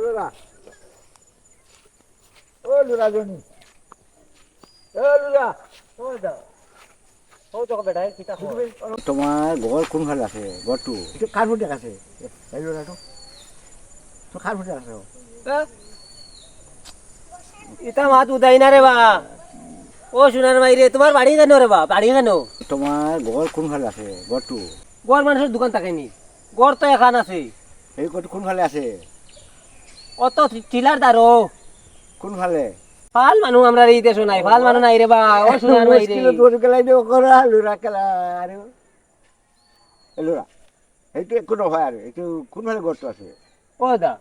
লৰা ল'ৰাজনী ল'ৰা তোমাৰ ঘৰ কোনফালে আছে ঘৰটো এইটো কাৰ পুতেক আছে এই ল'ৰাটো তোৰ কাৰ পুতেক আছে ইটা মাত উদাই না রে বা ও সোনার মাইরে তোমার বাড়ি কেন রে বা বাড়ি কেন তোমাৰ ঘৰ কোনফালে আছে ঘৰটো গড় মানুষের দোকান থাকেনি গড় তো এখান আছে এই ঘৰটো কোনফালে আছে অত টিলার দারো কোনফালে ফাল মানুহ আমরা এই দেশো নাই ফাল মানুহ নাই রে বা ও সোনার মাইরে দৌৰ কেলাই দিও কৰা ল'ৰা কেলা আৰু ল'ৰা সেইটো একো নহয় আৰু এইটো কোনফালে ঘৰটো আছে ও দা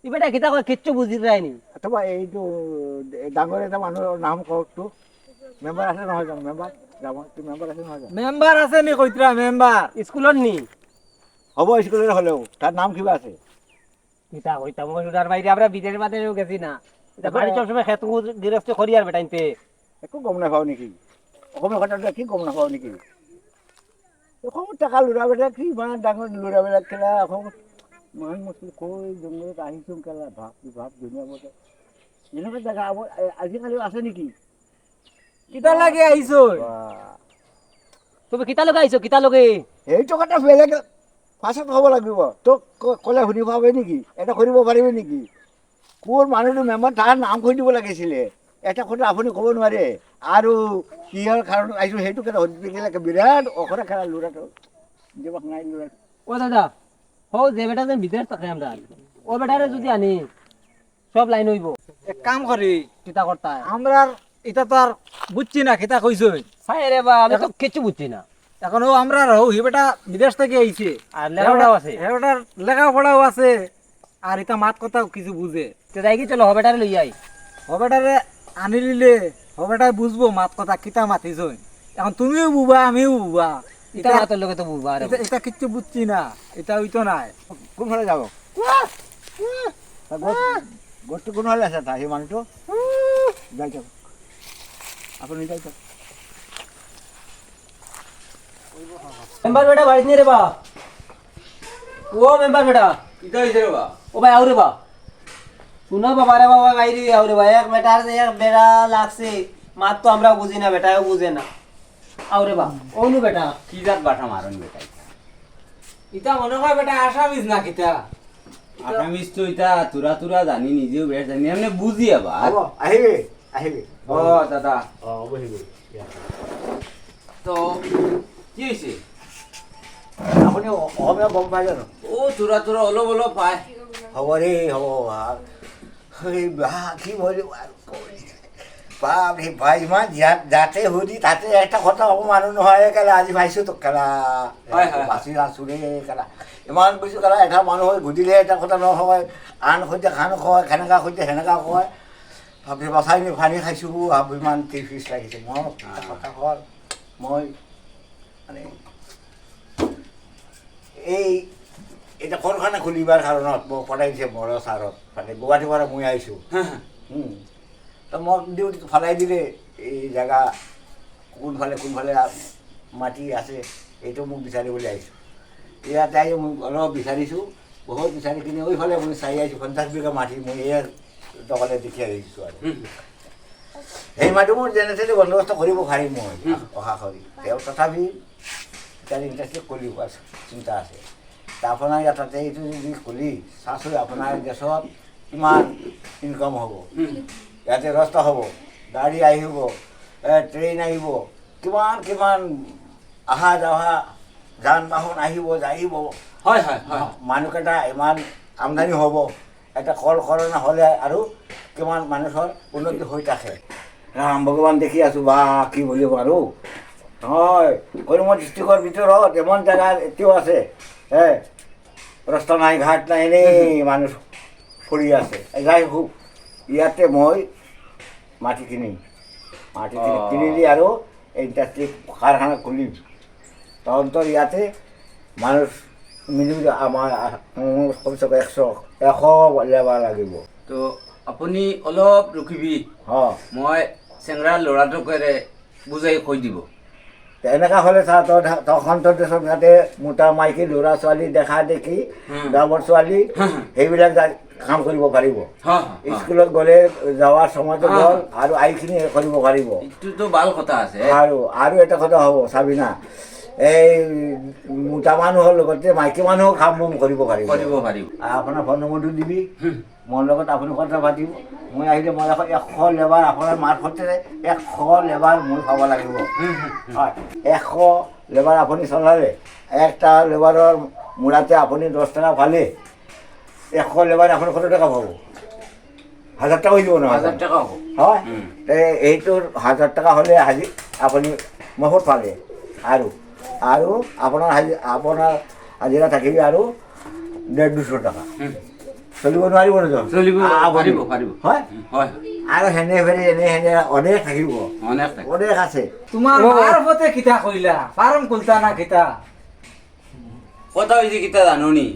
ইবেটা কিতা কয় কিচ্ছু বুঝি যায়নি তোমাৰ এইটো ডাঙৰ এটা মানুহৰ নাম কওকতো মেম্বাৰ আছে নহয় জানো মেম্বাৰ মেম্বাৰ আছে নহয় জানো মেম্বাৰ আছে নি কৈত্ৰা মেম্বাৰ স্কুলত নি হ'ব স্কুলৰে হ'লেও তাৰ নাম কিবা আছে কিতা কইতাম ও সোনার মাইরে আমরা বিদেশ বাদেও গেছি না এটা বাড়ি সবসময় খেত গৃহস্থ করি আর বেটাইতে একো গম নাপাওঁ নেকি অসমীয়া কথাটো কি গম নাপাওঁ নেকি অসমত থকা ল'ৰাবিলাক কি ইমান ডাঙৰ ল'ৰাবিলাক খেলা অসমত ইমান মুস্কিল কৈ জংঘলত আহিছোঁ কেলা ভাপ ধুনীয়া মতে এনেকুৱা জেগা আজিকালিও আছে নেকি কিতা লাগে আহিছ তুমি কিতা লগে আইছো কিতা লগে সেইটো কথা বেলেগ পাছত হ'ব লাগিব তোক ক'লে শুনি পাবি নেকি এটা কৰিব পাৰিবি নেকি কোন মানুহটো মেম্বাৰ তাৰ নাম কৈ দিব লাগিছিলে এটা কথা আপুনি ক'ব নোৱাৰে আৰু কিহৰ কাৰণত আহিছোঁ সেইটো কথা সুধিলে বিৰাট অখৰা খেলা ল'ৰাটো জীৱক নাই ল'ৰাটো ও দাদা হো যে বেটা যেন বিদেশ থাকে আমরা ও বেটারে যদি আনি সব লাইন হইব এক কাম করি কিতা করতা আমরা এটা তো আর বুঝছি না কিতা কইছই সাই রে বা আমি তো কিছু বুঝছি না এখন ও আমরা রহু হি বেটা বিদেশ থেকে আইছে আর লেখাপড়াও আছে হেটার লেখাপড়াও আছে আর এটা মাত কথাও কিছু বুঝে তো যাই কি চলো হ বেটারে লই আই হবেটারে আনি লিলে হবেটাই বুঝবো মাত কথা কিতা মাতিছই এখন তুমিও বুবা আমিও বুবা ইতা মাতর লগে তো বুঝবা রে এটা কিচ্ছু বুঝছি না এটা হইতো নাই কোনফালে যাব ঘৰটো কোনফালে আছে তাৰ সেই মানুহটো যাই থাকক আপুনি যাই থাকক মেম্বার বেটা বাড়ি নি রে বা ও মেম্বার বেটা কিতা হইছে রে বা ও ভাই আও রে বা শুনো বাবা রে বাবা বাইরে আও রে ভাই এক বেটার এক বেড়া লাগছে মাত তো আমরা বুঝি না বেটাও বুঝে না আও রে বা ওনু বেটা কি জাত বাটা মারন বেটাই ইটা মনে হয় বেটা আসামিস না কিতা আসামিস তো ইটা তুরা তুরা জানি নিজেও বেশ জানি এমনি বুঝি আবার হ'ব আহিবি আহিবি ও দাদা হ'ব আহিবি তো কি হইছে আপুনি অসমীয়া গম পাই জানো ও তুরা তুরা অলপ অলপ পায় হ'ব দেই হ'ব কি বলি বাপ রে ভাই ইমান যাতে সুধি তাতে একটা কথা হ'ব মানুহ নহয় কেলা আজি পাইছোঁ তোক কেলা বাচি আছোঁ ৰে কেলা ইমান বেছি কেলা এটা মানুহ হৈ সুধিলে এটা কথা নহয় আন সৈতে খান কয় সেনেকা সৈতে সেনেকা কয় ভাবি বাচাই নি পানী খাইছোঁ ভাব ইমান টিফিচ লাগিছে মই কথা হ'ল মই মানে এই এটা ঘৰখানা খুলিবাৰ কাৰণত মোক পঠাইছে মোৰ ছাৰত মানে গুৱাহাটীৰ পৰা মই আহিছোঁ তো মোক ডিউটি ফলাই দিলে এই জেগা কোনফালে মাটি আছে এইটো মোক বিচাৰিবলৈ আহিছোঁ ইয়াতে আহি মই অলপ বিচাৰিছোঁ বহুত বিচাৰি কিনি ওইফালে মই চাই আহিছোঁ 50 বিঘা মাটি মই এয়া দকলে দেখি আহিছোঁ আৰু সেই মাটি মোৰ যেনে তেনে বন্দোবস্ত কৰিব পাৰিম মই অহা কৰি তেওঁ তথাপি তাৰ ইণ্টাৰেষ্ট কৰিব আছে চিন্তা আছে আপোনাৰ ইয়াতে এইটো যদি খুলি চাইছোঁ আপোনাৰ গেছত কিমান ইনকাম হ'ব ইয়াতে ৰাস্তা হ'ব গাড়ী আহিব ট্ৰেইন আহিব কিমান কিমান অহা যোৱা যান বাহন আহিব যাইব হয় হয় হয় মানুহকেইটা ইমান আমদানি হ'ব এটা কল কৰনা হ'লে আৰু কিমান মানুহৰ উন্নতি হৈ থাকে ৰাম ভগৱান দেখি আছোঁ বা কি বুলিব আৰু হয় করিম ডিষ্ট্ৰিক্টৰ ভিতৰত এমন জেগা এতিয়াও আছে ৰাস্তা নাই ঘাট নাই এনেই মানুহ ফুৰি আছে যাই হোক ইয়াতে মই মাটি কিনিম কিনি দি আৰু ইণ্ডাষ্ট্ৰি কাৰখানা খুলিম তহঁতৰ ইয়াতে মানুহ মিলি আমাৰ কমচে কম 100 লেবাৰ লাগিব তো আপুনি অলপ ৰখিবি অঁ মই চেংৰা ল'ৰাটোকেৰে বুজাই কৈ দিব এনেকা হ'লে চা তখন তোৰ দেচোন ইয়াতে মোটা মাইকী ল'ৰা ছোৱালী দেখা দেখি গাঁৱৰ ছোৱালী সেইবিলাক কাম কৰিব পাৰিব। স্কুলত গ'লে যাৱাৰ সময়তো গ'ল আৰু আইখিনি কৰিব পাৰিব। এইটোতো ভাল কথা আছে আৰু এটা কথা হ'ব চাবি না, এই মোটা মানুহৰ লগতে মাইকী মানুহো কাম বন কৰিব পাৰিব। আপোনাৰ ফোন নম্বৰটো দিবি, মোৰ লগত আপুনি কথা পাতিব। মই আহিলে মই 100 লেবাৰ আপোনাৰ মাৰফতে 100 লেবাৰ মই পাব লাগিব। হয়, 100 লেবাৰ আপুনি চলালে, একটা লেবাৰৰ মূৰাতে আপুনি 10 টকা পালে, 100 লেবাৰ আপুনি কত টকা পাব? 1000 টাকা হৈ যাব নহয়? 1000 টাকা হ'ব। হয়, এইটোৰ 1000 টাকা হ'লে আজি আপুনি বহুত পালে। আৰু আপোনাৰ হাজিৰা থাকিবি আৰু 150 টকা। চলিব নোৱাৰিব নহয়? হয়, আৰু হেনে অনেক থাকিব, অনেক আছে। তোমাৰ মাৰফতে কিতা কইলা ফাৰ্ম খুলতা না কিতা? কথা হয়েছে কিতা জাননি,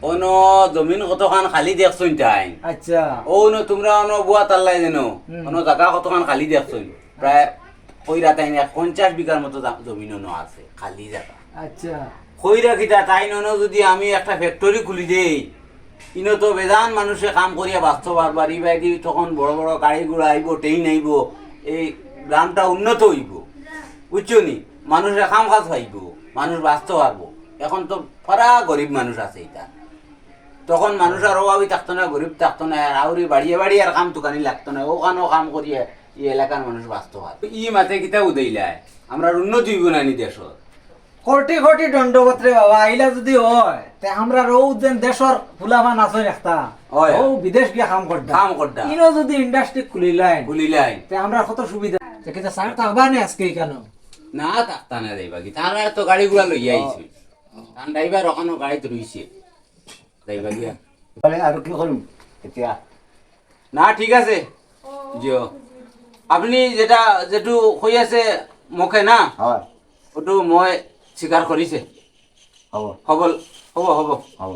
অনো জমিন কতখান খালি দেখছুন তাই। আচ্ছা, ও ন তোমরা অনো বুয়া তাল্লাই জানো, অনো জায়গা কতখান খালি দেখছুন, প্রায় কইরা তাই 50 বিঘার মতো জমিন অনো আছে খালি জায়গা। আচ্ছা, কইরা কিতা তাই ননো যদি আমি একটা ফ্যাক্টরি খুলি দেই, ইনো তো বেজান মানুষে কাম করিয়া বাঁচতে পারবা, বাড়ি তখন বড় বড় গাড়ি ঘোড়া আইব, ট্রেন আইব, এই গ্রামটা উন্নত হইব, বুঝছো নি? মানুষে কাম কাজ পাইব, মানুষ বাঁচতে পারবো। এখন তো পারা গরিব মানুষ আছে এটা, তখন মানুষ আর অভাবী থাকতো না, গরিব থাকতো না, আর আউরি বাড়িয়ে আর কাম তুকানি লাগতো না, ওখানেও কাম করিয়া এই এলাকার মানুষ বাঁচতে পারে। ই মাথে কিতা উদইলায়, আমরা উন্নতি হইব না নি দেশত? কোটি কোটি দণ্ডবত রে বাবা, আইলা যদি হয় তে আমরা রৌ যেন দেশর ফুলামান আছে একটা হয়। ও বিদেশ গিয়া কাম করতা ইনো যদি ইন্ডাস্ট্রি খুলিলাই তে আমরা কত সুবিধা। তে কিতা স্যার তাবা নে আজকে কেন? না থাকতা না যাইবা কি, তারা তো গাড়ি গুলা লইয়া আইছে, তার ড্রাইভার ওখানে গাড়িতে রইছে, যাইবা গিয়া। আৰু কি কৰিম এতিয়া? না ঠিক আছে জিও, আপনি যেটু কই আছে মুখে না, হয়, ওটু মই স্বীকার করিছে। হ'ব হ'ব হ'ব হ'ব। হ'ব।